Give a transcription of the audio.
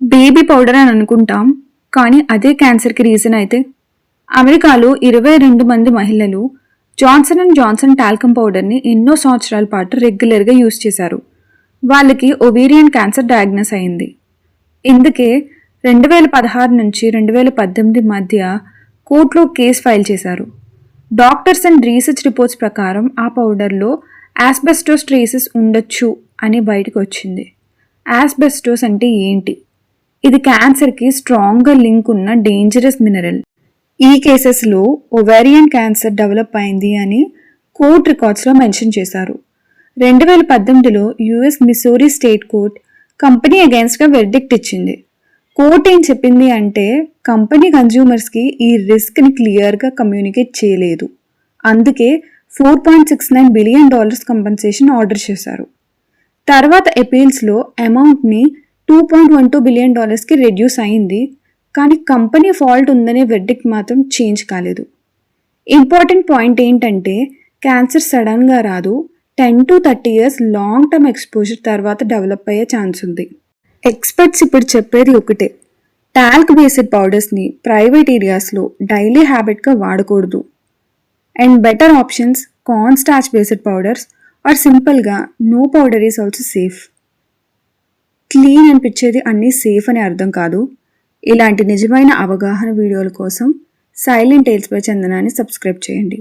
Baby powder అని అనుకుంటాం, కానీ అదే క్యాన్సర్కి రీజన్ అయితే? అమెరికాలో 22 మంది మహిళలు జాన్సన్ అండ్ జాన్సన్ టాల్కమ్ పౌడర్ని ఎన్నో సంవత్సరాల పాటు రెగ్యులర్గా యూజ్ చేశారు. వాళ్ళకి ఒవేరియన్ క్యాన్సర్ డయాగ్నోస్ అయింది. ఇందుకే 2016 నుంచి 2018 మధ్య కోర్టులో కేసు ఫైల్ చేశారు. డాక్టర్స్ అండ్ రీసెర్చ్ రిపోర్ట్స్ ప్రకారం ఆ పౌడర్లో ఆస్బెస్టోస్ ట్రేసెస్ ఉండొచ్చు అని బయటకు వచ్చింది. ఆస్బెస్టోస్ అంటే ఏంటి? ఇది క్యాన్సర్కి స్ట్రాంగ్గా లింక్ ఉన్న డేంజరస్ మినరల్. ఈ కేసెస్లో ఒవేరియన్ క్యాన్సర్ డెవలప్ అయింది అని కోర్ట్ రికార్డ్స్లో మెన్షన్ చేశారు. 2018లో US Missouri state court company అగైన్స్ట్గా వెర్డిక్ట్ ఇచ్చింది. కోర్ట్ ఏం చెప్పింది అంటే, కంపెనీ కన్జ్యూమర్స్కి ఈ రిస్క్ని క్లియర్గా కమ్యూనికేట్ చేయలేదు, అందుకే $4.69 బిలియన్ కంపెన్సేషన్ ఆర్డర్ చేశారు. తర్వాత అపీల్స్లో అమౌంట్ని $2.12 బిలియన్ రెడ్యూస్ అయింది, కానీ కంపెనీ ఫాల్ట్ ఉందనే వెర్డిక్ట్ మాత్రం చేంజ్ కాలేదు. ఇంపార్టెంట్ పాయింట్ ఏంటంటే, క్యాన్సర్ సడన్గా రాదు, 10 to 30 years long term exposure తర్వాత డెవలప్ అయ్యే ఛాన్స్ ఉంది. ఎక్స్పర్ట్స్ ఇప్పుడు చెప్పేది ఒకటే, టాల్క్ బేస్డ్ పౌడర్స్ని ప్రైవేట్ ఏరియాస్లో డైలీ హ్యాబిట్గా వాడకూడదు. And better options corn starch based powders or సింపుల్గా no powder is also safe. Clean అనిపించేది అన్నీ సేఫ్ అని అర్థం కాదు. ఇలాంటి నిజమైన అవగాహన వీడియోల కోసం సైలెంట్ టేల్స్ బై చందనాని సబ్స్క్రైబ్ చేయండి.